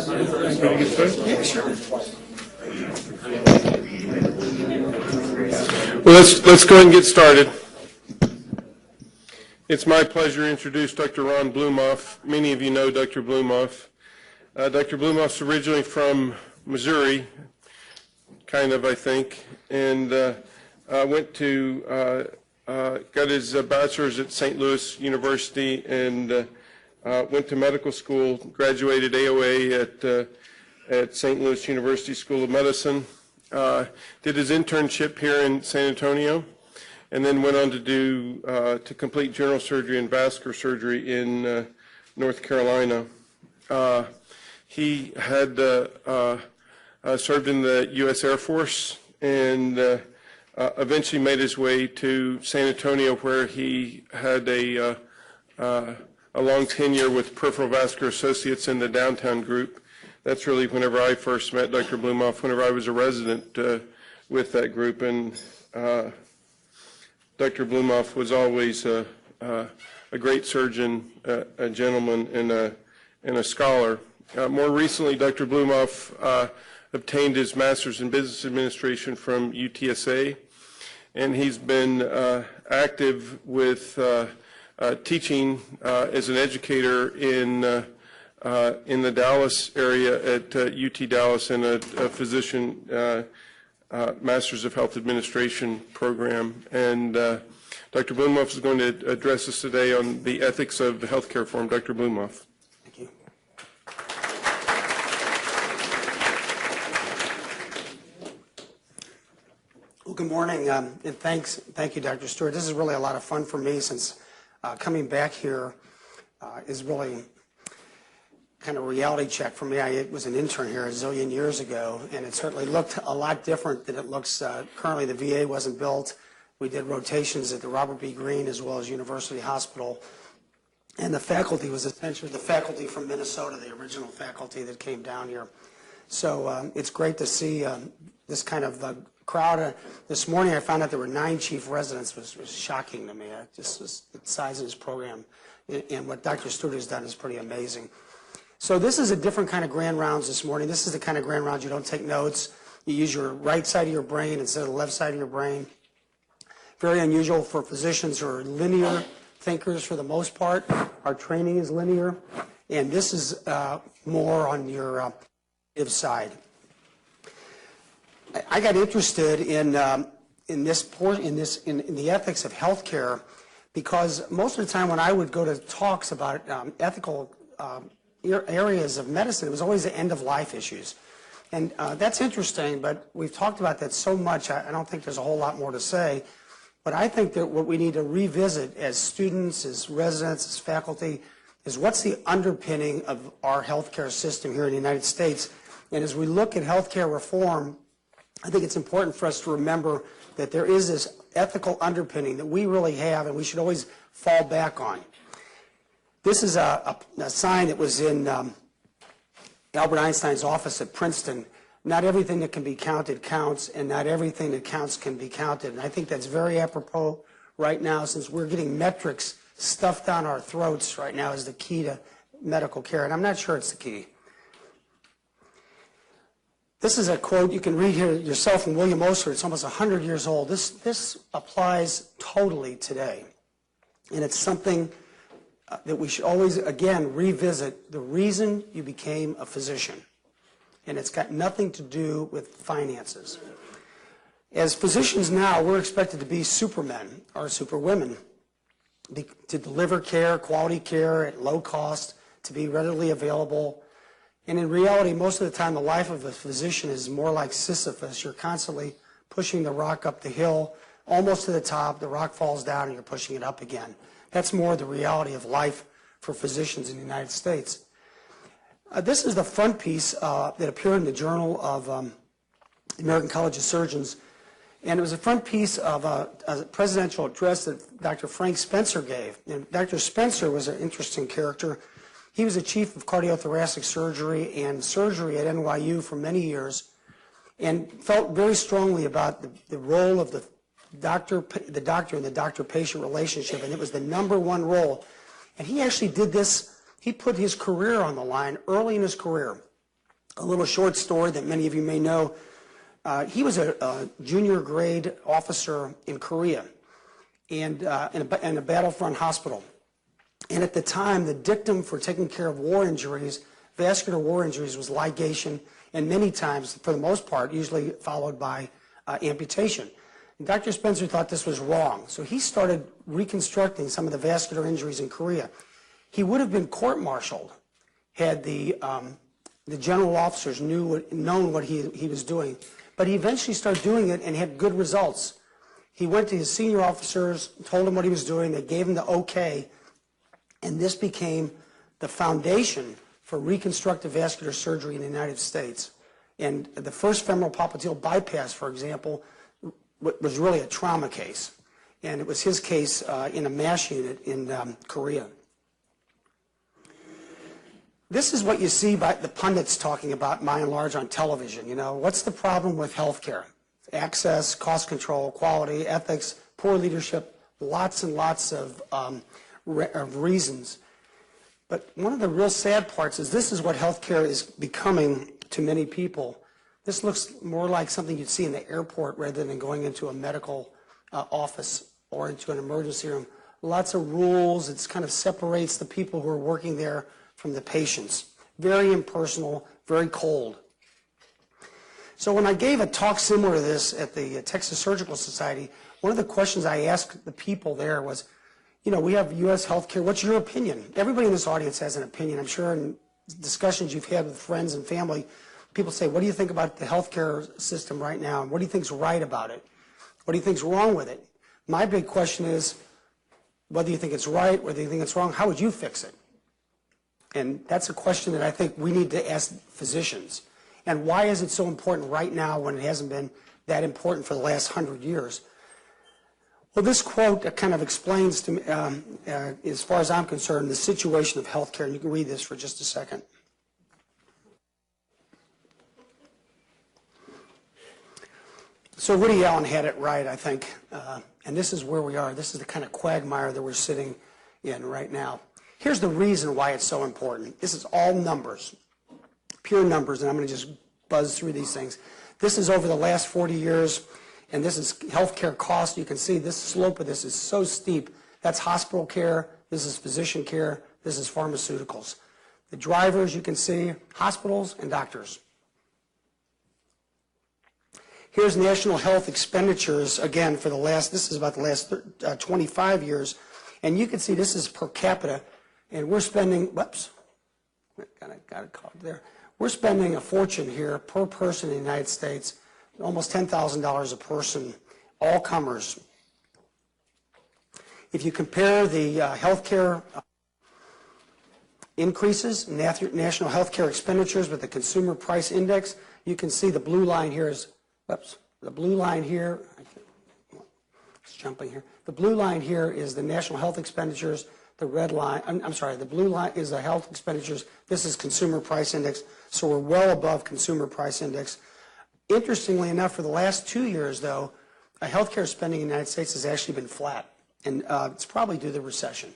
Ready to get started? Yeah, sure. Well, let's go ahead and get started. It's my pleasure to introduce Dr. Ron Blumoff. Many of you know Dr. Blumoff. Dr. Blumoff's originally from Missouri, kind of, I think, and went to got his bachelor's at St. Louis University and went to medical school, graduated AOA at St. Louis University School of Medicine, did his internship here in San Antonio, and then went on to do to complete general surgery and vascular surgery in North Carolina. He had served in the U.S. Air Force and eventually made his way to San Antonio, where he had a long tenure with Peripheral Vascular Associates in the downtown group. That's really whenever I first met Dr. Blumoff, whenever I was a resident with that group. And Dr. Blumoff was always a great surgeon, a gentleman, and a scholar. More recently, Dr. Blumoff obtained his master's in business administration from UTSA, and he's been active with teaching as an educator in the Dallas area at UT Dallas in a physician Master's of Health Administration program. And Dr. Blumoff is going to address us today on the ethics of healthcare reform. Dr. Blumoff. Thank you. Well, good morning, and thank you, Dr. Stewart. This is really a lot of fun for me, since coming back here is really kind of a reality check for me. I was an intern here a zillion years ago, and it certainly looked a lot different than it looks currently. The VA wasn't built. We did rotations at the Robert B. Greene as well as University Hospital, and the faculty was essentially the faculty from Minnesota, the original faculty that came down here. So it's great to see this kind of crowd. This morning I found out there were 9 chief residents, which was shocking to me. Just the size of this program, and what Dr. Stewart has done is pretty amazing. So this is a different kind of grand rounds this morning. This is the kind of grand rounds you don't take notes. You use your right side of your brain instead of the left side of your brain. Very unusual for physicians who are linear thinkers for the most part. Our training is linear, and this is more on your side. I got interested in the ethics of healthcare because most of the time when I would go to talks about ethical areas of medicine, it was always the end-of-life issues. And that's interesting, but we've talked about that so much, I don't think there's a whole lot more to say. But I think that what we need to revisit as students, as residents, as faculty, is what's the underpinning of our healthcare system here in the United States. And as we look at healthcare reform, I think it's important for us to remember that there is this ethical underpinning that we really have and we should always fall back on. This is a sign that was in Albert Einstein's office at Princeton. Not everything that can be counted counts, and not everything that counts can be counted. And I think that's very apropos right now, since we're getting metrics stuffed down our throats right now as the key to medical care, and I'm not sure it's the key. This is a quote you can read here yourself from William Osler. It's almost 100 years old. This applies totally today, and it's something that we should always, again, revisit the reason you became a physician. And it's got nothing to do with finances. As physicians now, we're expected to be supermen or superwomen, to deliver care, quality care at low cost, to be readily available. And in reality, most of the time, the life of a physician is more like Sisyphus. You're constantly pushing the rock up the hill, almost to the top, the rock falls down, and you're pushing it up again. That's more the reality of life for physicians in the United States. This is the front piece that appeared in the Journal of the American College of Surgeons, and it was a front piece of a presidential address that Dr. Frank Spencer gave. And Dr. Spencer was an interesting character. He was the chief of cardiothoracic surgery and surgery at NYU for many years, and felt very strongly about the role of the doctor and the doctor-patient relationship, and it was the #1 role. And he actually did this. He put his career on the line early in his career. A little short story that many of you may know. He was a junior grade officer in Korea and in a battlefront hospital. And at the time, the dictum for taking care of war injuries, vascular war injuries, was ligation, and many times, for the most part, usually followed by amputation. And Dr. Spencer thought this was wrong, so he started reconstructing some of the vascular injuries in Korea. He would have been court-martialed had the general officers known what he was doing, but he eventually started doing it and had good results. He went to his senior officers, told them what he was doing, they gave him the okay, and this became the foundation for reconstructive vascular surgery in the United States. And the first femoral popliteal bypass, for example, was really a trauma case. And it was his case in a MASH unit in Korea. This is what you see by the pundits talking about, by and large, on television. You know, what's the problem with healthcare? Access, cost control, quality, ethics, poor leadership, lots and lots of reasons. But one of the real sad parts is this is what healthcare is becoming to many people. This looks more like something you'd see in the airport rather than going into a medical office or into an emergency room. Lots of rules. It kind of separates the people who are working there from the patients. Very impersonal, very cold. So when I gave a talk similar to this at the Texas Surgical Society, one of the questions I asked the people there was, you know, we have U.S. healthcare. What's your opinion? Everybody in this audience has an opinion. I'm sure in discussions you've had with friends and family, people say, what do you think about the healthcare system right now? And what do you think's right about it? What do you think's wrong with it? My big question is, whether you think it's right, whether you think it's wrong, how would you fix it? And that's a question that I think we need to ask physicians. And why is it so important right now when it hasn't been that important for the last 100 years? Well, this quote kind of explains to me, as far as I'm concerned, the situation of healthcare. And you can read this for just a second. So Woody Allen had it right, I think. And this is where we are. This is the kind of quagmire that we're sitting in right now. Here's the reason why it's so important. This is all numbers, pure numbers, and I'm going to just buzz through these things. This is over the last 40 years, and this is healthcare costs. You can see this slope of this is so steep. That's hospital care. This is physician care. This is pharmaceuticals. The drivers, you can see, hospitals and doctors. Here's national health expenditures, again, for the last, this is about the last 25 years. And you can see this is per capita. And we're spending, whoops, got it caught there. We're spending a fortune here per person in the United States, almost $10,000 a person, all comers. If you compare the healthcare increases, national healthcare expenditures with the consumer price index, you can see the blue line here is, whoops, the blue line here, it's jumping here. The blue line here is the national health expenditures. The red line, I'm sorry, the blue line is the health expenditures. This is consumer price index, so we're well above consumer price index. Interestingly enough, for the last 2 years, though, healthcare spending in the United States has actually been flat, and it's probably due to the recession.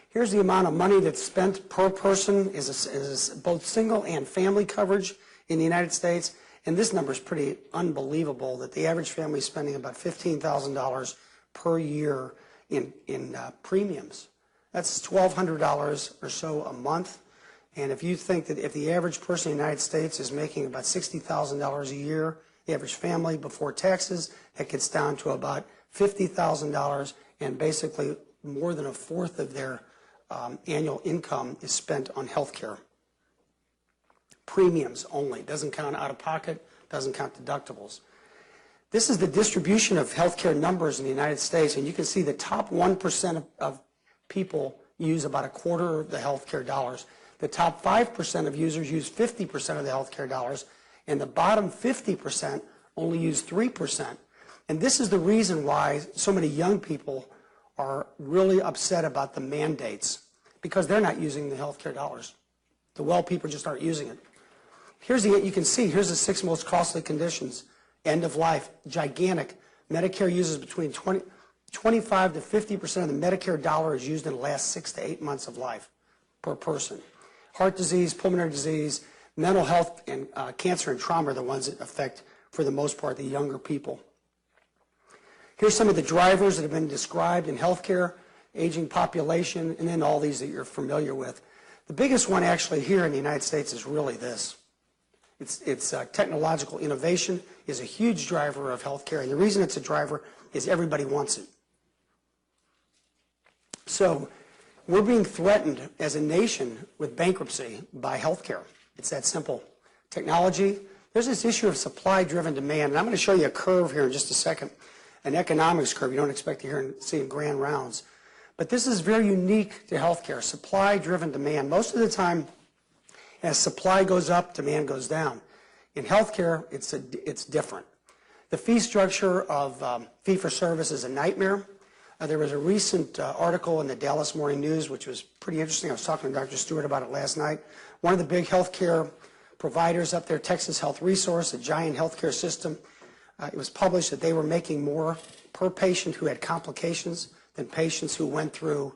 Here's the amount of money that's spent per person is both single and family coverage in the United States, and this number is pretty unbelievable that the average family is spending about $15,000 per year in premiums. That's $1,200 or so a month. And if you think that if the average person in the United States is making about $60,000 a year, the average family before taxes, that gets down to about $50,000, and basically more than a fourth of their annual income is spent on health care. Premiums only, doesn't count out of pocket, doesn't count deductibles. This is the distribution of healthcare numbers in the United States, and you can see the top 1% of people use about a quarter of the healthcare dollars. The top 5% of users use 50% of the healthcare dollars, and the bottom 50% only use 3%. And this is the reason why so many young people are really upset about the mandates, because they're not using the healthcare dollars. The well people just aren't using it. You can see, here's the 6 most costly conditions. End of life, gigantic. Medicare uses between 25 to 50% of the Medicare dollar is used in the last 6 to 8 months of life per person. Heart disease, pulmonary disease, mental health, and cancer and trauma are the ones that affect, for the most part, the younger people. Here's some of the drivers that have been described in healthcare: aging population, and then all these that you're familiar with. The biggest one actually here in the United States is really this. It's technological innovation is a huge driver of healthcare, and the reason it's a driver is everybody wants it. So we're being threatened as a nation with bankruptcy by healthcare. It's that simple. Technology, there's this issue of supply-driven demand, and I'm going to show you a curve here in just a second, an economics curve you don't expect to hear and see in grand rounds. But this is very unique to healthcare, supply-driven demand. Most of the time, as supply goes up, demand goes down. In healthcare, it's different. The fee structure of fee-for-service is a nightmare. There was a recent article in the Dallas Morning News, which was pretty interesting. I was talking to Dr. Stewart about it last night. One of the big healthcare providers up there, Texas Health Resource, a giant healthcare system, it was published that they were making more per patient who had complications than patients who went through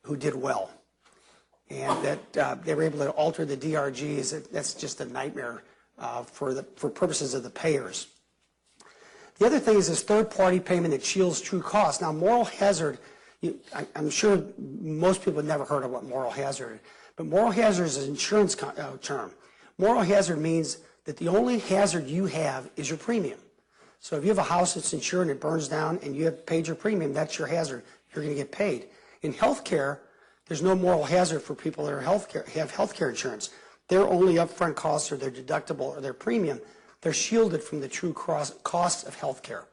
who did well. And that they were able to alter the DRGs. That's just a nightmare for purposes of the payers. The other thing is this third-party payment that shields true cost. Now, moral hazard, I'm sure most people have never heard of what moral hazard is, but moral hazard is an insurance term. Moral hazard means that the only hazard you have is your premium. So if you have a house that's insured and it burns down and you have paid your premium, that's your hazard. You're going to get paid. In healthcare, there's no moral hazard for people that have healthcare insurance. Their only upfront costs are their deductible or their premium. They're shielded from the true cost of healthcare.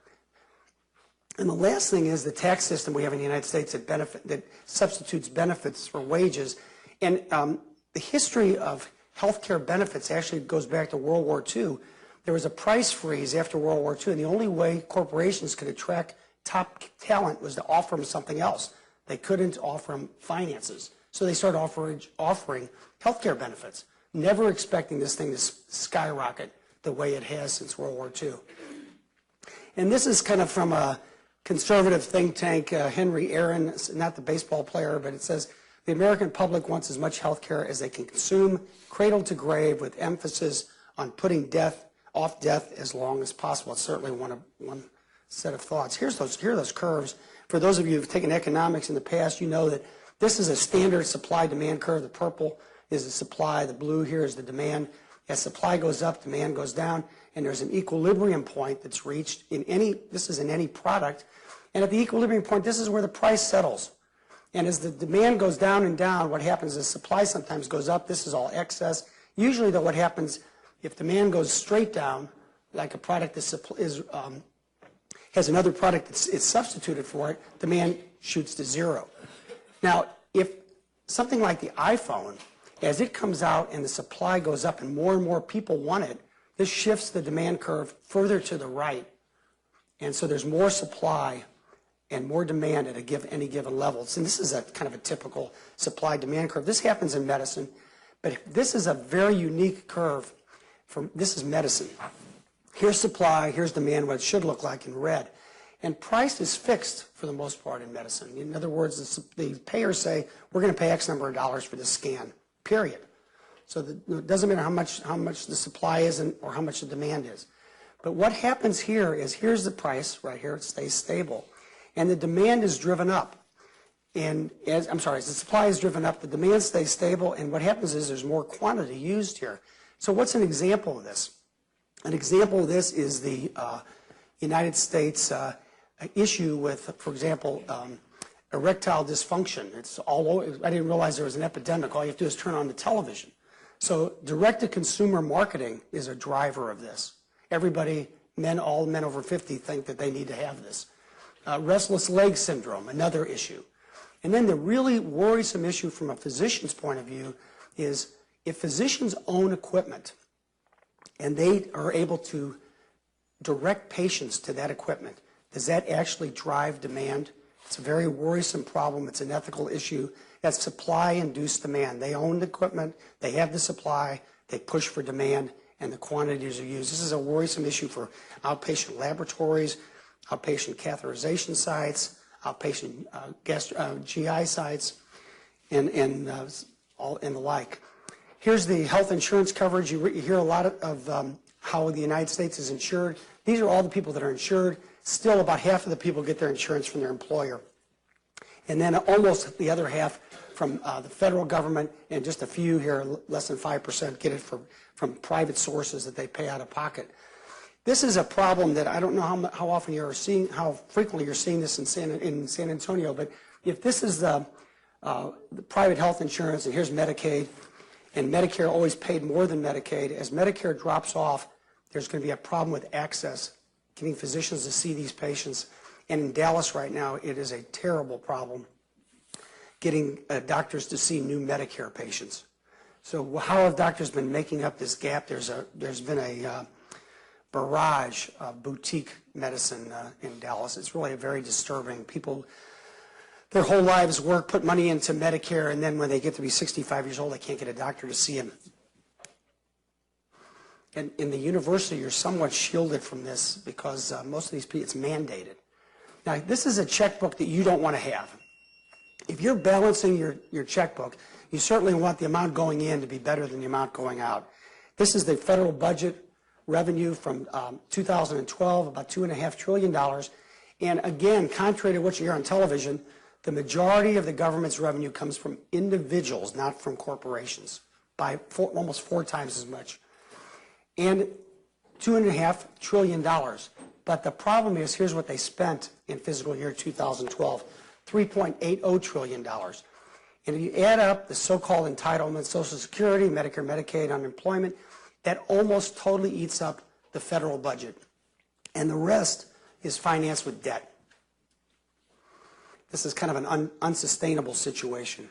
And the last thing is the tax system we have in the United States that substitutes benefits for wages. And the history of healthcare benefits actually goes back to World War II. There was a price freeze after World War II, and the only way corporations could attract top talent was to offer them something else. They couldn't offer them finances. So they started offering healthcare benefits, never expecting this thing to skyrocket the way it has since World War II. And this is kind of from a conservative think tank, Henry Aaron, not the baseball player, but it says, the American public wants as much health care as they can consume, cradle to grave, with emphasis on putting off death as long as possible. It's certainly one set of thoughts. Here are those curves. For those of you who've taken economics in the past, you know that this is a standard supply-demand curve. The purple is the supply. The blue here is the demand. As supply goes up, demand goes down, and there's an equilibrium point that's reached this is in any product. And at the equilibrium point, this is where the price settles. And as the demand goes down and down, what happens is supply sometimes goes up. This is all excess. Usually, though, what happens if demand goes straight down, like a product that has another product that's substituted for it, demand shoots to zero. Now, if something like the iPhone, as it comes out and the supply goes up and more people want it, this shifts the demand curve further to the right. And so there's more supply and more demand at any given level. So this is a kind of a typical supply-demand curve. This happens in medicine, but this is a very unique curve. This is medicine. Here's supply, here's demand, what it should look like in red. And price is fixed for the most part in medicine. In other words, the payers say, we're going to pay X number of dollars for this scan, period. So it doesn't matter how much the supply is or how much the demand is. But what happens here is, here's the price right here, it stays stable. And the demand is driven up. And as the supply is driven up, the demand stays stable, and what happens is there's more quantity used here. So what's an example of this? An example of this is the United States issue with, for example, erectile dysfunction. It's all over. I didn't realize there was an epidemic. All you have to do is turn on the television. So direct-to-consumer marketing is a driver of this. Everybody, all men over 50 think that they need to have this. Restless leg syndrome, another issue. And then the really worrisome issue from a physician's point of view is if physicians own equipment and they are able to direct patients to that equipment, does that actually drive demand? It's a very worrisome problem. It's an ethical issue. That's supply-induced demand. They own the equipment, they have the supply, they push for demand, and the quantities are used. This is a worrisome issue for outpatient laboratories, outpatient catheterization sites, outpatient GI sites, and the like. Here's the health insurance coverage. You hear a lot of how the United States is insured. These are all the people that are insured. Still, about half of the people get their insurance from their employer. And then almost the other half from the federal government, and just a few here, less than 5%, get it from private sources that they pay out of pocket. This is a problem that I don't know how often you're seeing, how frequently you're seeing this in San Antonio, but if this is the private health insurance, and here's Medicaid, and Medicare always paid more than Medicaid, as Medicare drops off, there's going to be a problem with access, getting physicians to see these patients. And in Dallas right now, it is a terrible problem getting doctors to see new Medicare patients. So how have doctors been making up this gap? There's been a barrage of boutique medicine in Dallas. It's really very disturbing. People, their whole lives work, put money into Medicare, and then when they get to be 65 years old, they can't get a doctor to see them. And in the university, you're somewhat shielded from this because most of these people, it's mandated. Now, this is a checkbook that you don't want to have. If you're balancing your checkbook, you certainly want the amount going in to be better than the amount going out. This is the federal budget revenue from 2012, about $2.5 trillion. And again, contrary to what you hear on television, the majority of the government's revenue comes from individuals, not from corporations, by almost 4 times as much. And $2.5 trillion. But the problem is, here's what they spent in fiscal year 2012, $3.80 trillion. And if you add up the so-called entitlements, Social Security, Medicare, Medicaid, unemployment, that almost totally eats up the federal budget. And the rest is financed with debt. This is kind of an unsustainable situation.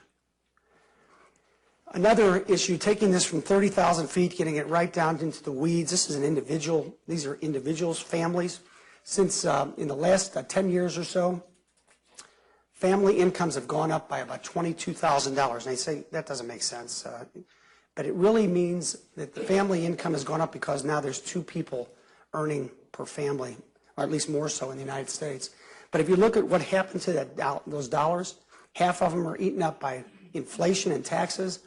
Another issue, taking this from 30,000 feet, getting it right down into the weeds. This is an individual. These are individuals, families. Since in the last 10 years or so, family incomes have gone up by about $22,000. And they say that doesn't make sense. But it really means that the family income has gone up because now there's 2 people earning per family, or at least more so in the United States. But if you look at what happened to those dollars, half of them are eaten up by inflation and taxes.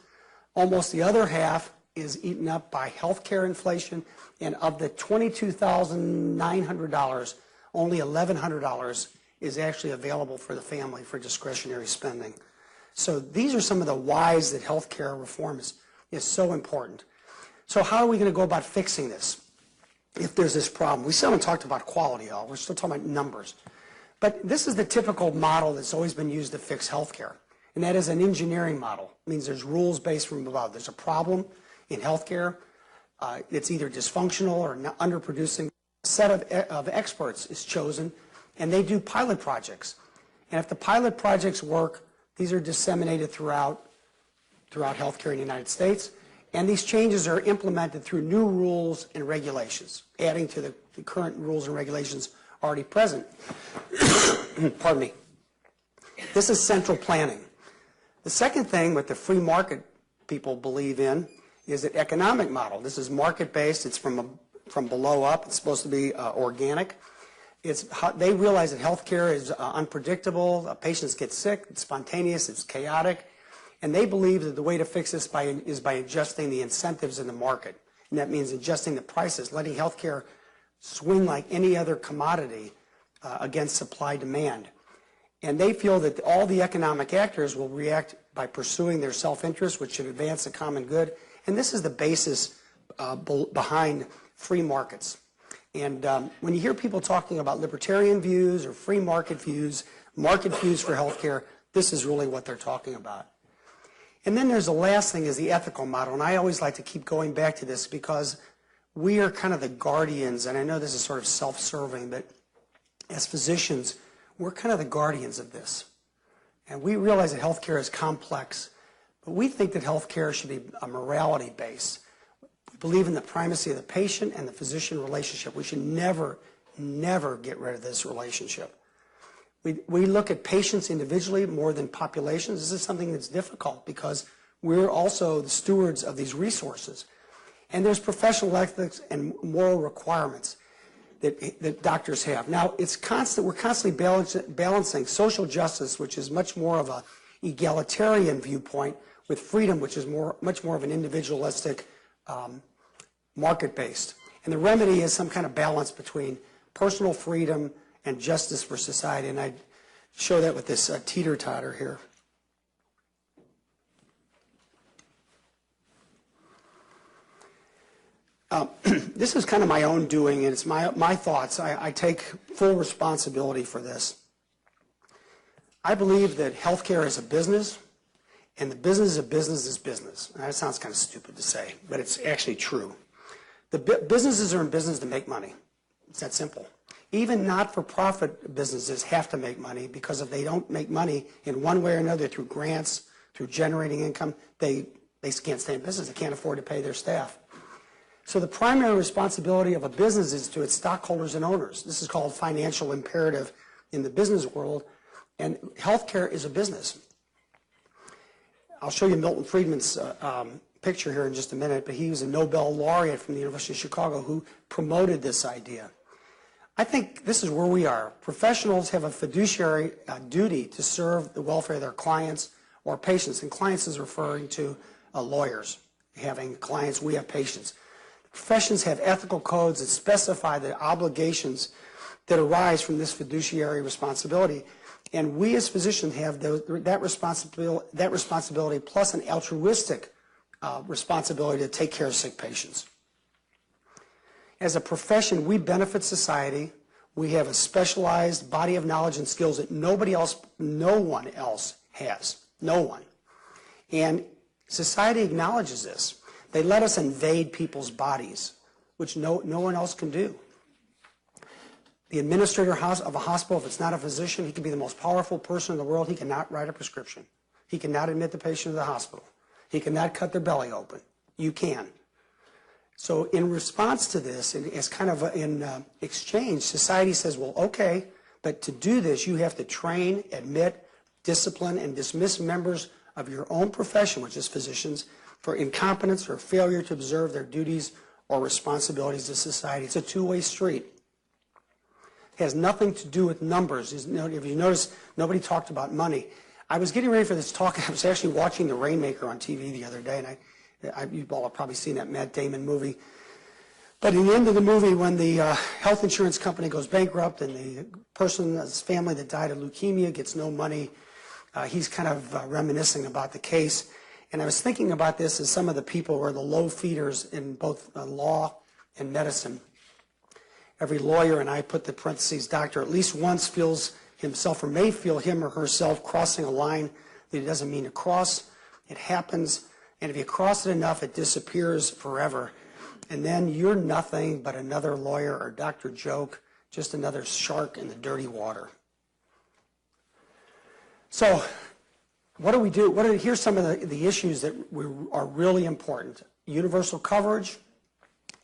Almost the other half is eaten up by health care inflation. And of the $22,900, only $1,100 is actually available for the family for discretionary spending. So these are some of the whys that health care reform is so important. So how are we going to go about fixing this if there's this problem? We still haven't talked about quality at all. We're still talking about numbers. But this is the typical model that's always been used to fix health care. And that is an engineering model. It means there's rules based from above. There's a problem in healthcare. It's either dysfunctional or underproducing. A set of experts is chosen, and they do pilot projects. And if the pilot projects work, these are disseminated throughout healthcare in the United States. And these changes are implemented through new rules and regulations, adding to the current rules and regulations already present. Pardon me. This is central planning. The second thing what the free market people believe in is the economic model. This is market-based. It's from below up. It's supposed to be organic. They realize that healthcare is unpredictable. Patients get sick. It's spontaneous. It's chaotic. And they believe that the way to fix this is by adjusting the incentives in the market. And that means adjusting the prices, letting healthcare swing like any other commodity against supply-demand. And they feel that all the economic actors will react by pursuing their self-interest, which should advance the common good. And this is the basis behind free markets. And when you hear people talking about libertarian views or free market views for healthcare, this is really what they're talking about. And then there's the last thing is the ethical model. And I always like to keep going back to this because we are kind of the guardians, and I know this is sort of self-serving, but as physicians, we're kind of the guardians of this. And we realize that healthcare is complex, but we think that healthcare should be a morality base. We believe in the primacy of the patient and the physician relationship. We should never, never get rid of this relationship. We look at patients individually more than populations. This is something that's difficult because we're also the stewards of these resources. And there's professional ethics and moral requirements that doctors have. Now, we're constantly balancing social justice, which is much more of an egalitarian viewpoint, with freedom, which is much more of an individualistic, market-based. And the remedy is some kind of balance between personal freedom and justice for society. And I show that with this teeter-totter here. This is kind of my own doing, and it's my thoughts. I take full responsibility for this. I believe that healthcare is a business, and the business of business is business. And that sounds kind of stupid to say, but it's actually true. The businesses are in business to make money. It's that simple. Even not-for-profit businesses have to make money, because if they don't make money in one way or another through grants, through generating income, they can't stay in business. They can't afford to pay their staff. So the primary responsibility of a business is to its stockholders and owners. This is called financial imperative in the business world, and healthcare is a business. I'll show you Milton Friedman's picture here in just a minute, but he was a Nobel laureate from the University of Chicago who promoted this idea. I think this is where we are. Professionals have a fiduciary duty to serve the welfare of their clients or patients, and clients is referring to lawyers. Having clients, we have patients. Professions have ethical codes that specify the obligations that arise from this fiduciary responsibility, and we as physicians have that responsibility plus an altruistic responsibility to take care of sick patients. As a profession, we benefit society. We have a specialized body of knowledge and skills that no one else has. No one. And society acknowledges this. They let us invade people's bodies, which no one else can do. The administrator of a hospital, if it's not a physician, he can be the most powerful person in the world. He cannot write a prescription. He cannot admit the patient to the hospital. He cannot cut their belly open. You can. So in response to this, as kind of in exchange, society says, well, okay, but to do this, you have to train, admit, discipline, and dismiss members of your own profession, which is physicians, for incompetence or failure to observe their duties or responsibilities to society. It's a two-way street. It has nothing to do with numbers. If you notice, nobody talked about money. I was getting ready for this talk. I was actually watching the Rainmaker on TV the other day, and you've all probably seen that Matt Damon movie. But at the end of the movie, when the health insurance company goes bankrupt and the person's family that died of leukemia gets no money, he's kind of reminiscing about the case. And I was thinking about this as some of the people who are the low feeders in both law and medicine. Every lawyer, and I put the parentheses, doctor, at least once feels himself or may feel him or herself crossing a line that he doesn't mean to cross. It happens, and if you cross it enough, it disappears forever. And then you're nothing but another lawyer or Dr. Joke, just another shark in the dirty water. So, what do we do? Here's some of the issues that are really important. Universal coverage.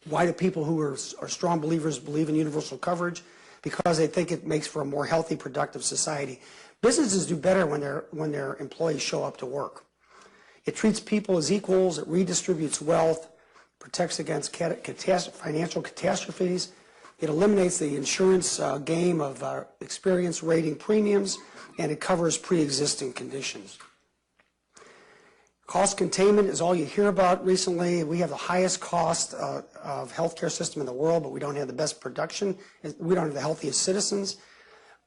Why do people who are strong believers believe in universal coverage? Because they think it makes for a more healthy, productive society. Businesses do better when their employees show up to work. It treats people as equals. It redistributes wealth, protects against financial catastrophes. It eliminates the insurance game of experience rating premiums, and it covers pre-existing conditions. Cost containment is all you hear about recently. We have the highest cost of healthcare system in the world, but we don't have the best production. We don't have the healthiest citizens.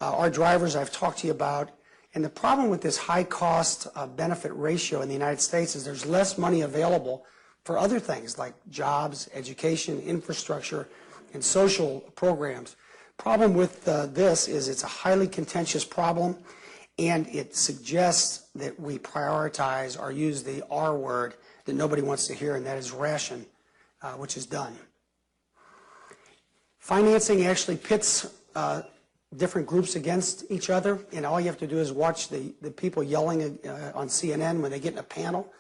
Our drivers I've talked to you about. And the problem with this high cost benefit ratio in the United States is there's less money available for other things like jobs, education, infrastructure, and social programs. Problem with this is it's a highly contentious problem, and it suggests that we prioritize or use the R word that nobody wants to hear, and that is ration, which is done. Financing actually pits different groups against each other, and all you have to do is watch the people yelling on CNN when they get in a panel.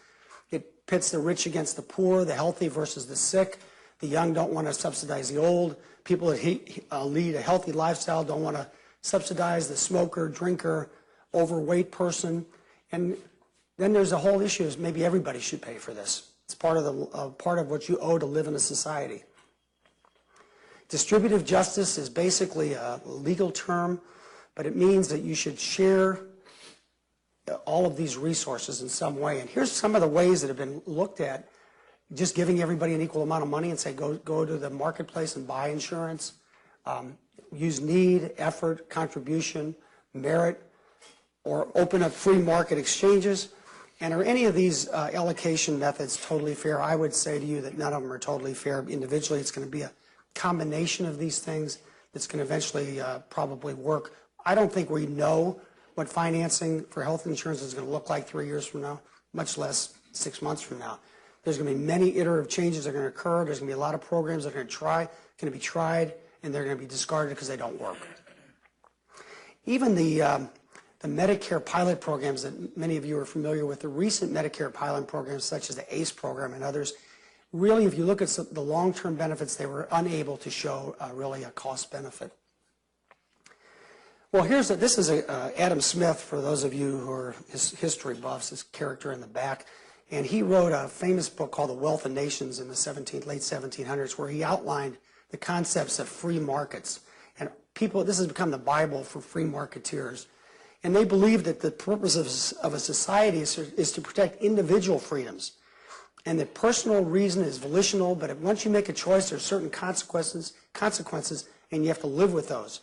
It pits the rich against the poor, the healthy versus the sick. The young don't want to subsidize the old. People that lead a healthy lifestyle don't want to subsidize the smoker, drinker, overweight person. And then there's a whole issue is maybe everybody should pay for this. It's part of what you owe to live in a society. Distributive justice is basically a legal term, but it means that you should share all of these resources in some way. And here's some of the ways that have been looked at, just giving everybody an equal amount of money and say, go to the marketplace and buy insurance. Use need, effort, contribution, merit, or open up free market exchanges. And are any of these allocation methods totally fair? I would say to you that none of them are totally fair. Individually, it's going to be a combination of these things that's going to eventually probably work. I don't think we know what financing for health insurance is going to look like 3 years from now, much less 6 months from now. There's going to be many iterative changes that are going to occur. There's going to be a lot of programs that are going to be tried, and they're going to be discarded because they don't work. Even the Medicare pilot programs that many of you are familiar with, the recent Medicare pilot programs such as the ACE program and others, really, if you look at the long-term benefits, they were unable to show really a cost benefit. Well, this is Adam Smith, for those of you who are his history buffs, his character in the back. And he wrote a famous book called The Wealth of Nations in the late 1700s, where he outlined the concepts of free markets. And this has become the Bible for free marketeers. And they believe that the purpose of a society is to protect individual freedoms. And that personal reason is volitional, but once you make a choice, there are certain consequences, and you have to live with those.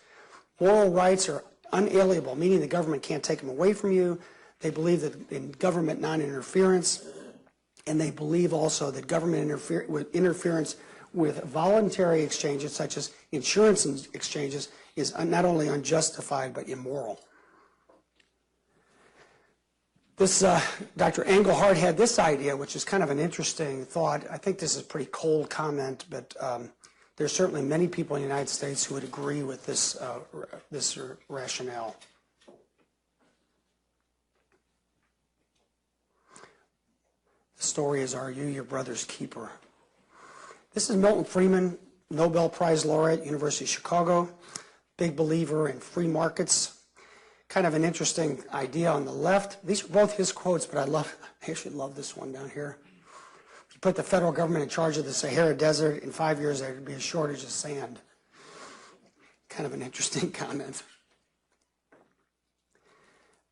Moral rights are unalienable, meaning the government can't take them away from you. They believe that in government non-interference, and they believe also that government interference with voluntary exchanges, such as insurance exchanges, is not only unjustified but immoral. Dr. Engelhardt had this idea, which is kind of an interesting thought. I think this is a pretty cold comment, but there's certainly many people in the United States who would agree with this rationale. The story is, are you your brother's keeper? This is Milton Friedman, Nobel Prize laureate, University of Chicago, big believer in free markets. Kind of an interesting idea on the left. These are both his quotes, but I actually love this one down here. If you put the federal government in charge of the Sahara Desert, in 5 years there would be a shortage of sand. Kind of an interesting comment.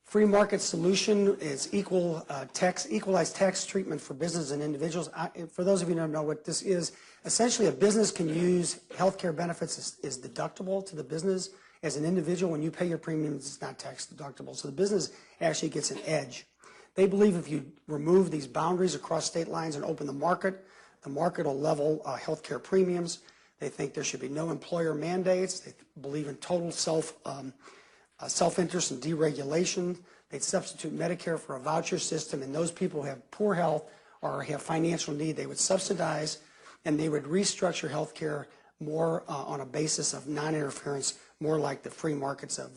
Free market solution is equalized tax treatment for business and individuals. For those of you who don't know what this is, essentially a business can use health care benefits as deductible to the business. As an individual, when you pay your premiums, it's not tax deductible. So the business actually gets an edge. They believe if you remove these boundaries across state lines and open the market will level health care premiums. They think there should be no employer mandates. They believe in total self-interest and deregulation. They'd substitute Medicare for a voucher system, and those people who have poor health or have financial need, they would subsidize, and they would restructure health care more on a basis of non-interference, more like the free markets of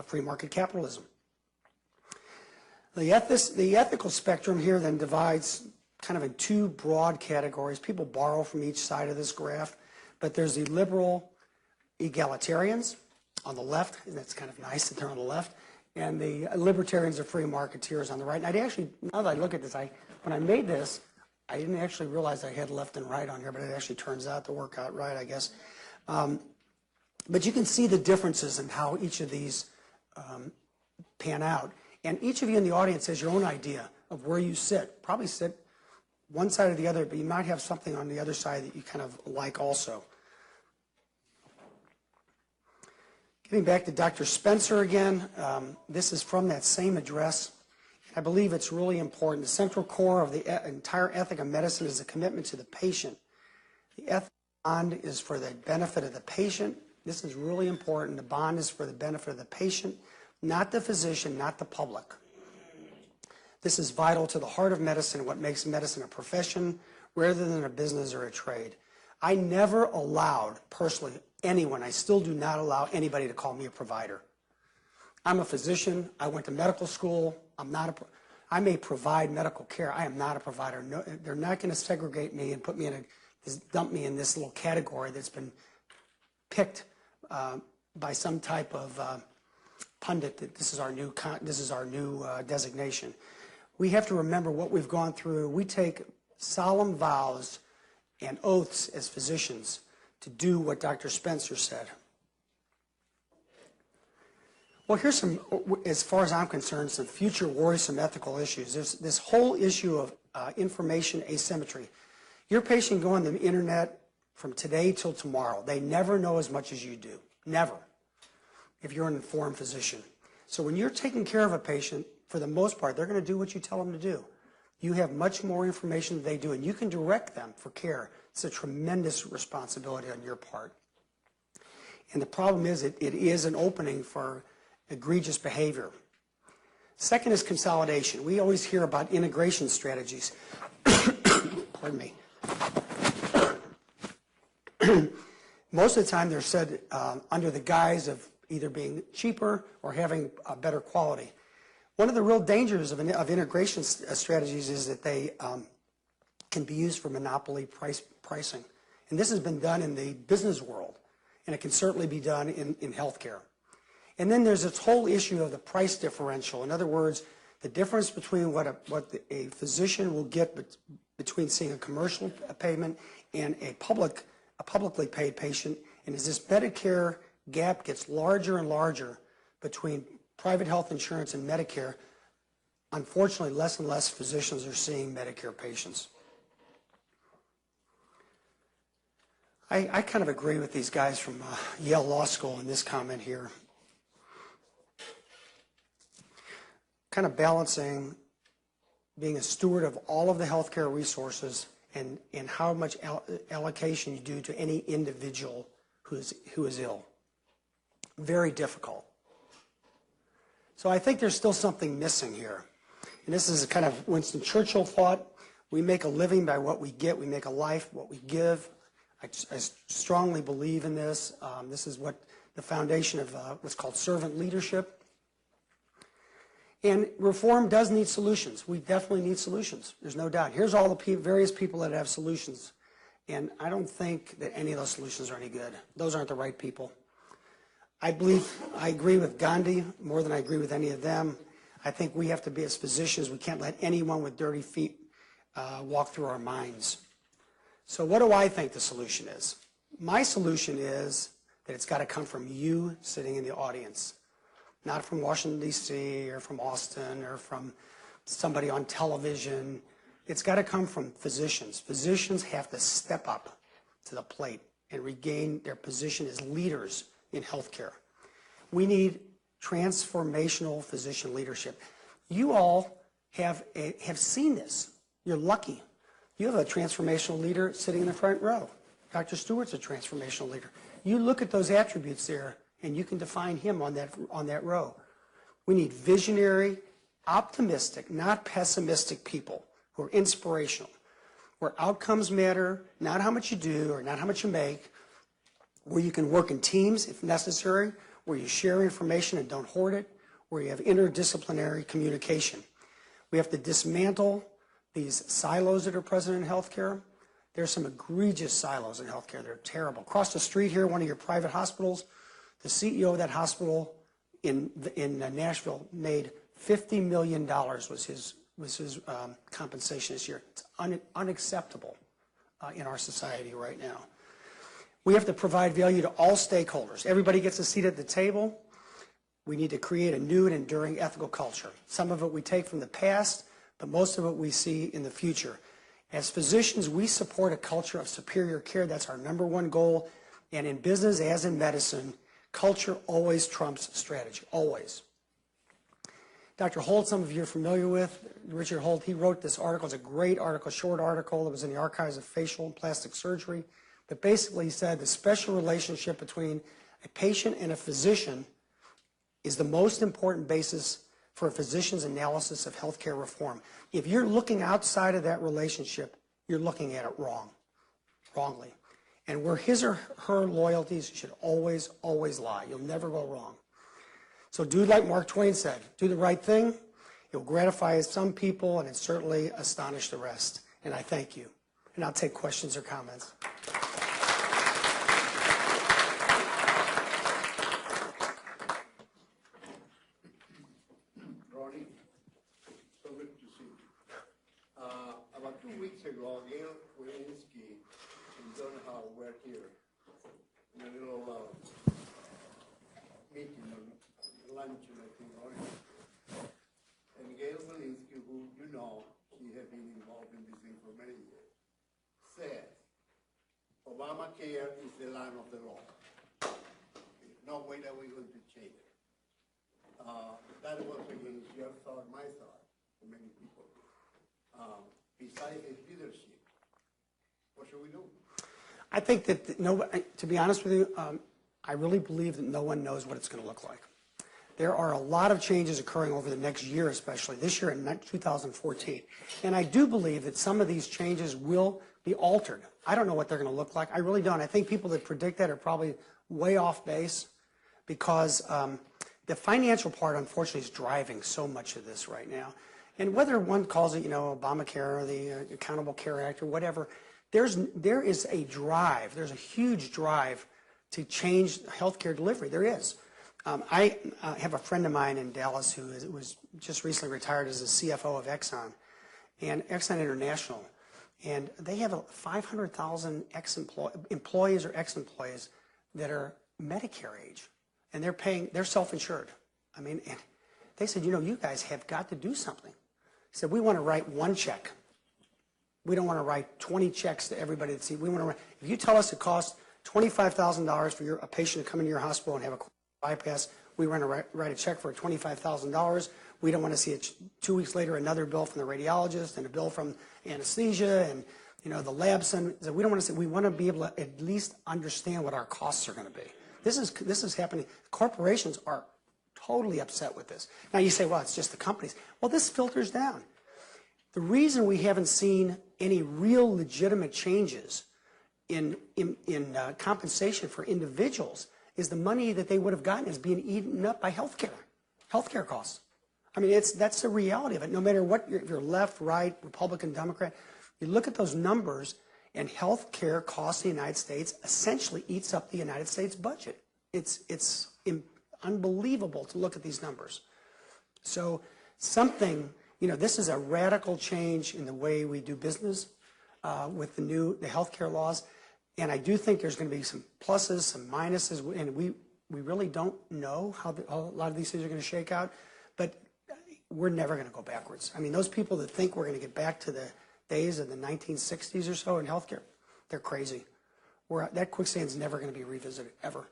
free market capitalism. The ethical spectrum here then divides kind of in two broad categories. People borrow from each side of this graph, but there's the liberal egalitarians on the left, and that's kind of nice that they're on the left, and the libertarians are free marketeers on the right. And I'd actually, now that I look at this, when I made this, I didn't actually realize I had left and right on here, but it actually turns out to work out right, I guess. But you can see the differences in how each of these pan out. And each of you in the audience has your own idea of where you sit. Probably sit one side or the other, but you might have something on the other side that you kind of like also. Getting back to Dr. Spencer again, this is from that same address. I believe it's really important. The central core of the entire ethic of medicine is a commitment to the patient. The ethical bond is for the benefit of the patient. This is really important. The bond is for the benefit of the patient, not the physician, not the public. This is vital to the heart of medicine, what makes medicine a profession rather than a business or a trade. I never allowed, personally, anyone, I still do not allow anybody to call me a provider. I'm a physician. I went to medical school. I may provide medical care. I am not a provider. No, they're not going to segregate me and put me in dump me in this little category that's been picked by some type of pundit that this is our new designation. We have to remember what we've gone through. We take solemn vows and oaths as physicians to do what Dr. Spencer said. Well, here's some, as far as I'm concerned, some future worrisome ethical issues. There's this whole issue of information asymmetry. Your patient go on the internet from today till tomorrow. They never know as much as you do. Never. If you're an informed physician. So when you're taking care of a patient, for the most part, they're going to do what you tell them to do. You have much more information than they do, and you can direct them for care. It's a tremendous responsibility on your part. And the problem is it is an opening for egregious behavior. Second is consolidation. We always hear about integration strategies. Pardon me. Most of the time they're said under the guise of either being cheaper or having a better quality. One of the real dangers of integration strategies is that they can be used for monopoly pricing. And this has been done in the business world, and it can certainly be done in healthcare. And then there's this whole issue of the price differential. In other words, the difference between what a physician will get between seeing a commercial payment and a publicly paid patient. And as this Medicare gap gets larger and larger between private health insurance and Medicare, unfortunately, less and less physicians are seeing Medicare patients. I kind of agree with these guys from Yale Law School in this comment here. Kind of balancing being a steward of all of the healthcare resources and how much allocation you do to any individual who is ill. Very difficult. So I think there's still something missing here. And this is a kind of Winston Churchill thought. We make a living by what we get. We make a life what we give. I strongly believe in this. This is what the foundation of what's called servant leadership. And reform does need solutions. We definitely need solutions. There's no doubt. Here's all the various people that have solutions. And I don't think that any of those solutions are any good. Those aren't the right people. I agree with Gandhi more than I agree with any of them. I think we have to be, as physicians, we can't let anyone with dirty feet walk through our minds. So what do I think the solution is? My solution is that it's got to come from you sitting in the audience. Not from Washington, D.C., or from Austin, or from somebody on television. It's got to come from physicians. Physicians have to step up to the plate and regain their position as leaders in healthcare. We need transformational physician leadership. You all have seen this. You're lucky. You have a transformational leader sitting in the front row. Dr. Stewart's a transformational leader. You look at those attributes there, and you can define him on that row. We need visionary, optimistic, not pessimistic people who are inspirational, where outcomes matter, not how much you do or not how much you make, where you can work in teams if necessary, where you share information and don't hoard it, where you have interdisciplinary communication. We have to dismantle these silos that are present in healthcare. There's some egregious silos in healthcare. They're terrible. Across the street here, one of your private hospitals, the CEO of that hospital in Nashville made $50 million was his compensation this year. It's unacceptable in our society right now. We have to provide value to all stakeholders. Everybody gets a seat at the table. We need to create a new and enduring ethical culture. Some of it we take from the past, but most of it we see in the future. As physicians, we support a culture of superior care. That's our #1 goal. And in business, as in medicine, culture always trumps strategy, always. Dr. Holt, some of you are familiar with, Richard Holt, he wrote this article. It's a great article, short article. It was in the Archives of Facial and Plastic Surgery. But basically he said the special relationship between a patient and a physician is the most important basis for a physician's analysis of healthcare reform. If you're looking outside of that relationship, you're looking at it wrongly. And where his or her loyalties should always, always lie. You'll never go wrong. So do like Mark Twain said, do the right thing. It will gratify some people and it certainly astonish the rest. And I thank you. And I'll take questions or comments. Ronnie, so good to see you. About 2 weeks ago, Gail Wilinski and Don Howe were here in a little meeting on lunch for many years, says Obamacare is the land of the law. There's no way that we're going to change it. That was against your thought, my thought, for many people. Besides his leadership, what should we do? I think that, to be honest with you, I really believe that no one knows what it's going to look like. There are a lot of changes occurring over the next year, especially this year in 2014. And I do believe that some of these changes will be altered. I don't know what they're going to look like. I really don't. I think people that predict that are probably way off base because the financial part, unfortunately, is driving so much of this right now. And whether one calls it, Obamacare or the Accountable Care Act or whatever, there is a drive. There's a huge drive to change healthcare delivery. There is. I have a friend of mine in Dallas who was just recently retired as the CFO of Exxon International, and they have 500,000 employees or ex-employees that are Medicare age, and they're self-insured. I mean, and they said, you guys have got to do something. He said, we want to write one check. We don't want to write 20 checks to everybody that sees. We want to write. If you tell us it costs $25,000 for a patient to come into your hospital and have a bypass, we want to write a check for $25,000. We don't want to see it 2 weeks later another bill from the radiologist and a bill from anesthesia and the lab center. We don't want to see. We want to be able to at least understand what our costs are going to be. This is happening. Corporations are totally upset with this. Now you say, well, it's just the companies. Well, this filters down. The reason we haven't seen any real legitimate changes in compensation for individuals is the money that they would have gotten is being eaten up by healthcare costs. I mean, that's the reality of it. No matter what, if you're left, right, Republican, Democrat, you look at those numbers, and healthcare costs in the United States essentially eats up the United States budget. It's unbelievable to look at these numbers. So this is a radical change in the way we do business with the healthcare laws. And I do think there's going to be some pluses, some minuses, and we really don't know how a lot of these things are going to shake out. But we're never going to go backwards. I mean, those people that think we're going to get back to the days of the 1960s or so in healthcare, they're crazy. That quicksand's never going to be revisited, ever.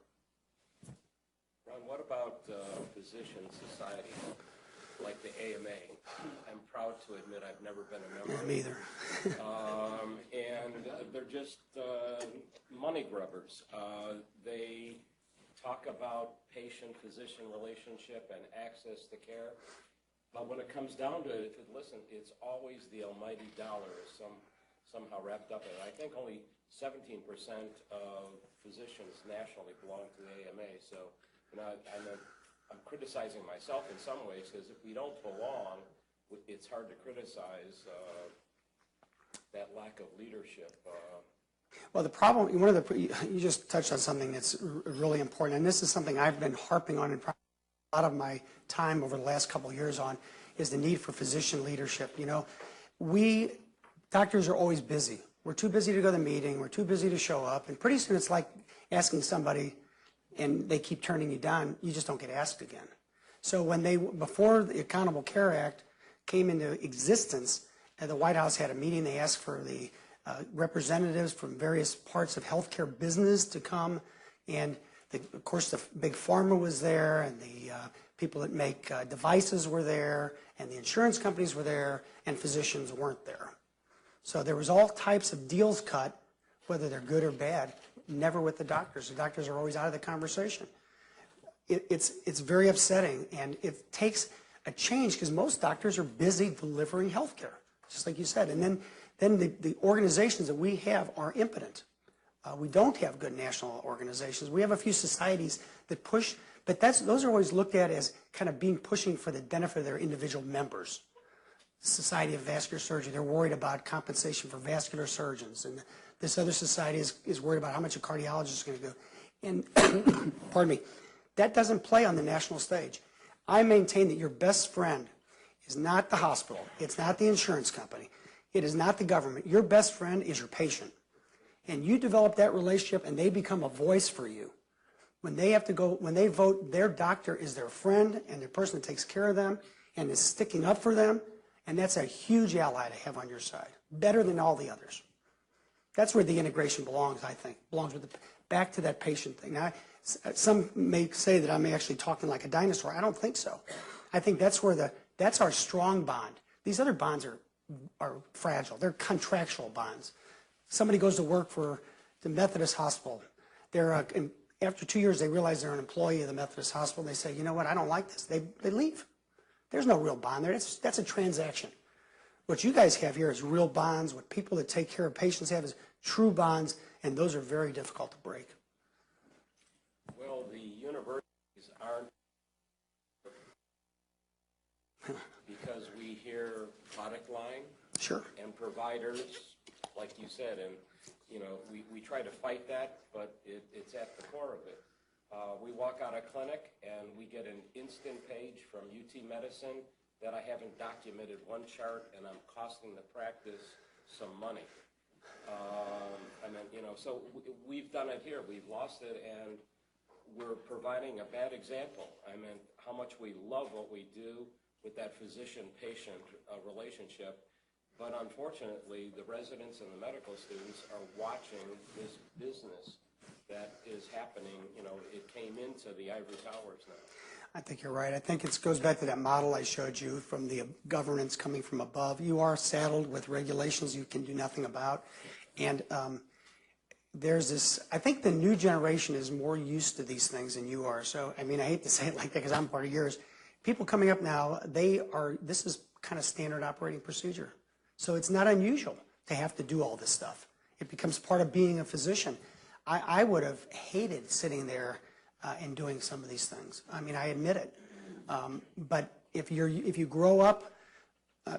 Ron, what about physician society, like the AMA? I'm proud to admit I've never been a member. Me either. And they're just money grubbers. They talk about patient-physician relationship and access to care. But when it comes down to it, listen, it's always the almighty dollar somehow wrapped up in it. I think only 17% of physicians nationally belong to the AMA. So, I'm criticizing myself in some ways because if we don't belong, it's hard to criticize that lack of leadership. Well, the problem, you just touched on something that's really important, and this is something I've been harping on in a lot of my time over the last couple of years on, is the need for physician leadership. We doctors are always busy. We're too busy to go to the meeting. We're too busy to show up, and pretty soon it's like asking somebody, and they keep turning you down. You just don't get asked again. So before the Accountable Care Act came into existence, the White House had a meeting. They asked for the representatives from various parts of healthcare business to come, and of course the big pharma was there, and the people that make devices were there, and the insurance companies were there, and physicians weren't there. So there was all types of deals cut, whether they're good or bad, never with the doctors. The doctors are always out of the conversation. It's very upsetting, and it takes a change because most doctors are busy delivering health care, just like you said. And then the organizations that we have are impotent. We don't have good national organizations. We have a few societies that push, but those are always looked at as kind of pushing for the benefit of their individual members. Society of Vascular Surgery, they're worried about compensation for vascular surgeons, and this other society is worried about how much a cardiologist is going to do. And pardon me, that doesn't play on the national stage. I maintain that your best friend is not the hospital, it's not the insurance company, it is not the government. Your best friend is your patient. And you develop that relationship and they become a voice for you. When they vote, their doctor is their friend and the person that takes care of them and is sticking up for them, And that's a huge ally to have on your side, better than all the others. That's where the integration belongs, I think, belongs with back to that patient thing. Now, some may say that I'm actually talking like a dinosaur. I don't think so. I think that's where that's our strong bond. These other bonds are fragile. They're contractual bonds. Somebody goes to work for the Methodist Hospital. After 2 years, they realize they're an employee of the Methodist Hospital. They say, you know what, I don't like this. They leave. There's no real bond there. That's a transaction. What you guys have here is real bonds. What people that take care of patients have is true bonds, and those are very difficult to break. Well, the universities aren't, because we hear product line Sure. and providers, like you said, and we try to fight that, but it's at the core of it. We walk out of clinic and we get an instant page from UT Medicine that I haven't documented one chart, and I'm costing the practice some money. So we've done it here. We've lost it, and we're providing a bad example. How much we love what we do with that physician-patient relationship. But unfortunately, the residents and the medical students are watching this business that is happening. It came into the ivory towers now. I think you're right. I think it goes back to that model I showed you from the governance coming from above. You are saddled with regulations you can do nothing about. And there's this, I think the new generation is more used to these things than you are. So, I hate to say it like that because I'm part of yours. People coming up now, this is kind of standard operating procedure. So it's not unusual to have to do all this stuff. It becomes part of being a physician. I would have hated sitting there and doing some of these things. I admit it. But if you grow up,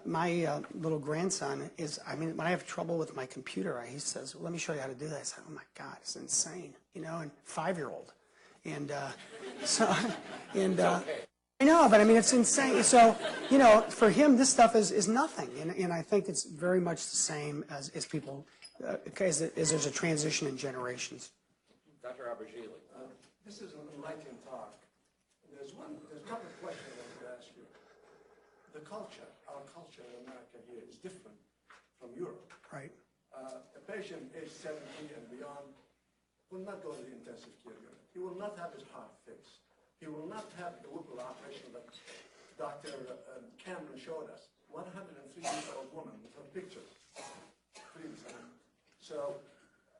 my little grandson is, when I have trouble with my computer, he says, well, let me show you how to do that. I said, oh my God, it's insane, and 5-year-old. And I know, but it's insane. So, for him, this stuff is nothing. And I think it's very much the same as people, as there's a transition in generations. Dr. Abergili. This is an enlightening talk. There's a couple of questions I want to ask you. The culture, our culture in America here is different from Europe. Right. A patient age 70 and beyond will not go to the intensive care unit. He will not have his heart fixed. He will not have the Whipple operation that Dr. Cameron showed us. 103-year-old woman with her pictures. So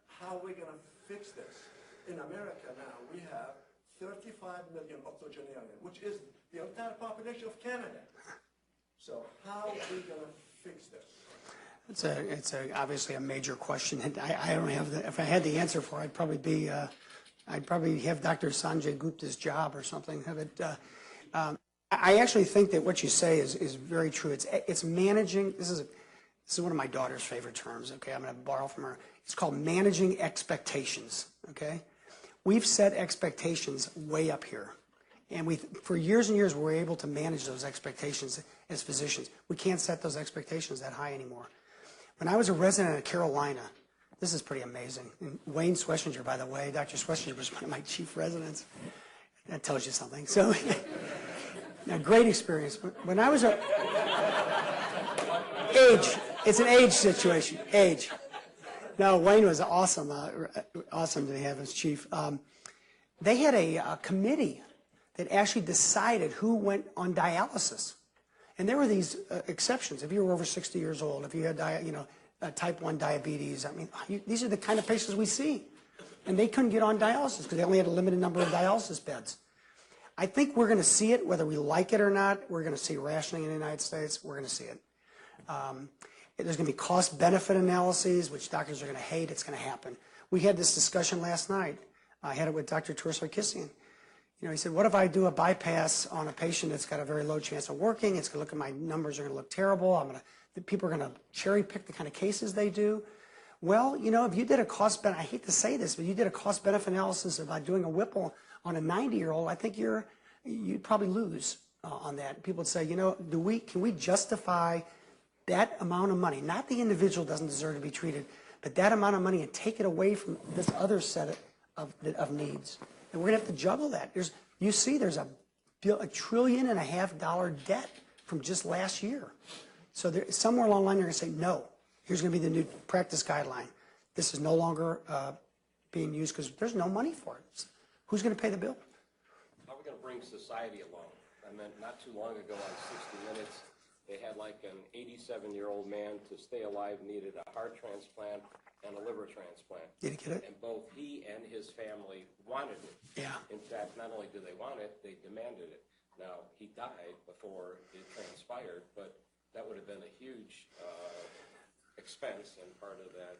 how are we going to fix this? In America now, we have 35 million octogenarians, which is the entire population of Canada. So how are we going to fix this? It's obviously a major question. And I don't have if I had the answer for it, I'd probably have Dr. Sanjay Gupta's job or something. I actually think that what you say is very true. It's managing. This is one of my daughter's favorite terms. Okay, I'm going to borrow from her. It's called managing expectations. Okay, we've set expectations way up here, and for years and years we're able to manage those expectations as physicians. We can't set those expectations that high anymore. When I was a resident of Carolina, this is pretty amazing. And Wayne Swessinger, by the way, Dr. Swessinger was one of my chief residents. That tells you something. So, a great experience. When I was age, it's an age situation. Age. No, Wayne was awesome. Awesome to have as chief. They had a committee that actually decided who went on dialysis, and there were these exceptions. If you were over 60 years old, if you had type 1 diabetes. These are the kind of patients we see. And they couldn't get on dialysis because they only had a limited number of dialysis beds. I think we're going to see it, whether we like it or not. We're going to see rationing in the United States. We're going to see it. There's going to be cost-benefit analyses, which doctors are going to hate. It's going to happen. We had this discussion last night. I had it with Dr. Tursar-Kissian. He said, what if I do a bypass on a patient that's got a very low chance of working? It's going to look at my numbers are going to look terrible. People are going to cherry pick the kind of cases they do. Well, if you did a cost-benefit, I hate to say this, but you did a cost-benefit analysis about doing a Whipple on a 90-year-old, I think you'd probably lose on that. People would say, can we justify that amount of money? Not the individual doesn't deserve to be treated, but that amount of money and take it away from this other set of needs. And we're going to have to juggle that. There's $1.5 trillion debt from just last year. So somewhere along the line, they're going to say, no, here's going to be the new practice guideline. This is no longer being used because there's no money for it. Who's going to pay the bill? How are we going to bring society along? I mean, not too long ago on 60 Minutes, they had like an 87-year-old man to stay alive needed a heart transplant and a liver transplant. Did he get it? And both he and his family wanted it. Yeah. In fact, not only do they want it, they demanded it. Now, he died before it transpired, but that would have been a huge expense and part of that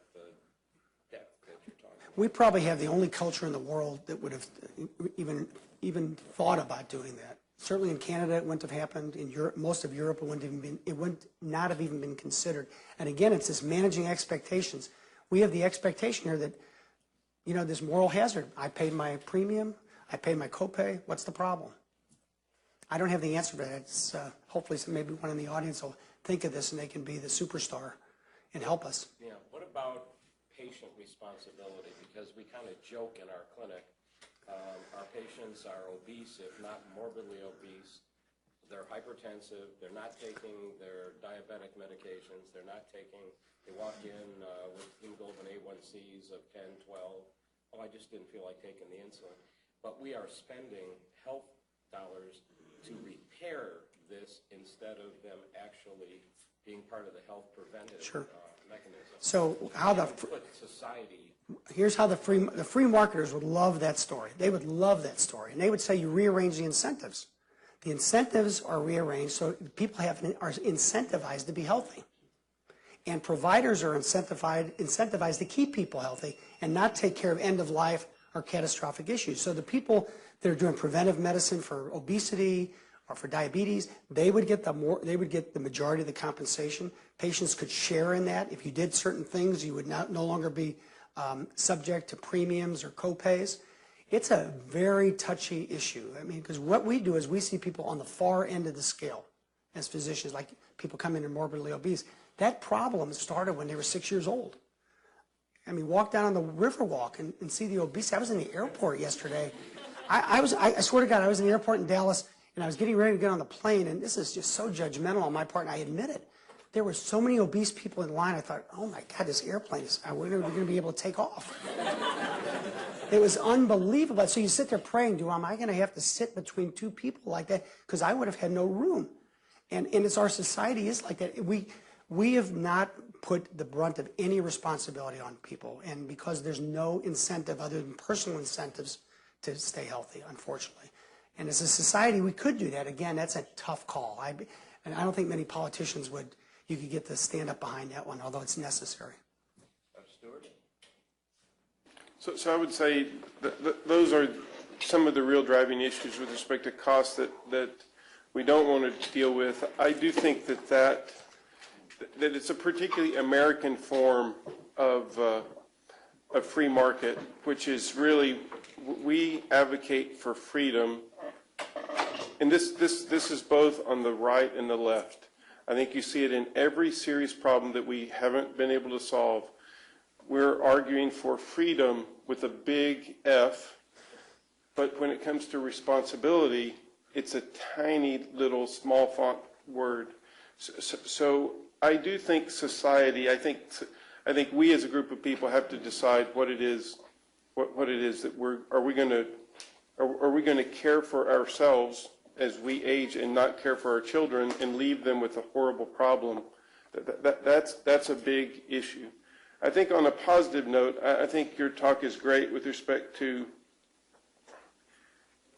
debt that you're talking about. We probably have the only culture in the world that would have even thought about doing that. Certainly in Canada, it wouldn't have happened. In Europe, most of Europe, it would not have even been considered. And again, it's this managing expectations. We have the expectation here that, you know, this moral hazard. I paid my premium. I paid my copay. What's the problem? I don't have the answer to that. It's, hopefully maybe one in the audience will think of this and they can be the superstar and help us. Yeah. What about patient responsibility? Because we kind of joke in our clinic. Our patients are obese, if not morbidly obese. They're hypertensive. They're not taking their diabetic medications. They're not taking, they walk in with hemoglobin A1Cs of 10, 12. Oh, I just didn't feel like taking the insulin. But we are spending health dollars to repair this instead of them actually being part of the health preventative mechanism. So how the put society. Here's how the free marketers would love that story. They would love that story, and they would say you rearrange the incentives. The incentives are rearranged so people are incentivized to be healthy, and providers are incentivized to keep people healthy and not take care of end of life or catastrophic issues. So the people that are doing preventive medicine for obesity or for diabetes, they would get the majority of the compensation. Patients could share in that. If you did certain things, you would no longer be subject to premiums or copays. It's a very touchy issue. I mean, because what we do is we see people on the far end of the scale as physicians, like people come in and morbidly obese. That problem started when they were 6 years old. I mean, walk down on the Riverwalk and see the obesity. I was in the airport yesterday. I swear to God, I was in the airport in Dallas, and I was getting ready to get on the plane, and this is just so judgmental on my part, and I admit it. There were so many obese people in line, I thought, oh my God, this airplane is, we're going to be able to take off. It was unbelievable. So you sit there praying, am I going to have to sit between two people like that? Because I would have had no room. And it's our society is like that. We have not put the brunt of any responsibility on people, and because there's no incentive other than personal incentives to stay healthy, unfortunately. And as a society, we could do that. Again, that's a tough call. And I don't think many politicians you could get to stand up behind that one, although it's necessary. Stuart? So I would say that those are some of the real driving issues with respect to costs that we don't want to deal with. I do think that it's a particularly American form of free market, which is really, we advocate for freedom. And this is both on the right and the left. I think you see it in every serious problem that we haven't been able to solve. We're arguing for freedom with a big F, but when it comes to responsibility, it's a tiny little small font word. So I do think society, I think we as a group of people have to decide what it is that are we going to care for ourselves as we age and not care for our children and leave them with a horrible problem. That's a big issue. I think on a positive note, I think your talk is great with respect to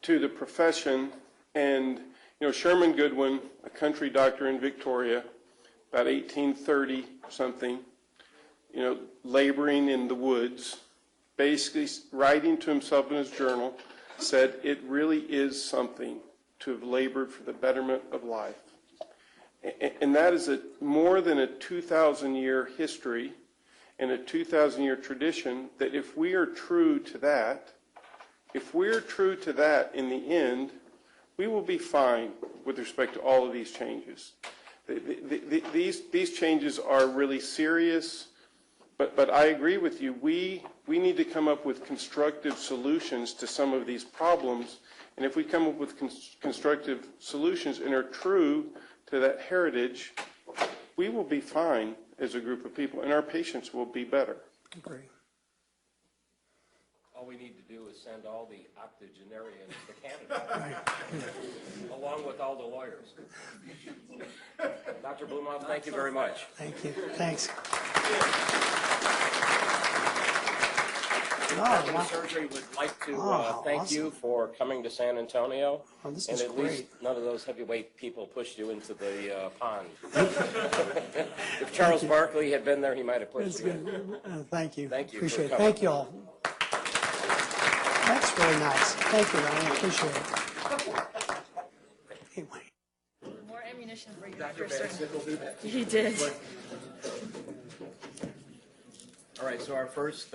the profession. And, you know, Sherman Goodwin, a country doctor in Victoria, about 1830 something, you know, laboring in the woods, basically writing to himself in his journal, said it really is something to have labored for the betterment of life. And that is more than a 2,000-year history and a 2,000-year tradition, that if we are true to that, in the end, we will be fine with respect to all of these changes. These changes are really serious, but I agree with you. We need to come up with constructive solutions to some of these problems. And if we come up with constructive solutions and are true to that heritage, we will be fine as a group of people, and our patients will be better. Agree. All we need to do is send all the octogenarians to Canada, along with all the lawyers. Dr. Blumoff, thank you very much. Thank you. Thanks. Department wow. of Surgery would like to Oh, thank you for coming to San Antonio. Oh, this and is at least great. none of those heavyweight people pushed you into the pond. If Charles Barkley had been there, he might have pushed you in. Thank you. Thank you for Appreciate it. coming. Thank you all. That's really nice. Thank you, Ronald. I appreciate it. Anyway. More ammunition for you. Dr. Van will do that. He did. All right, so our first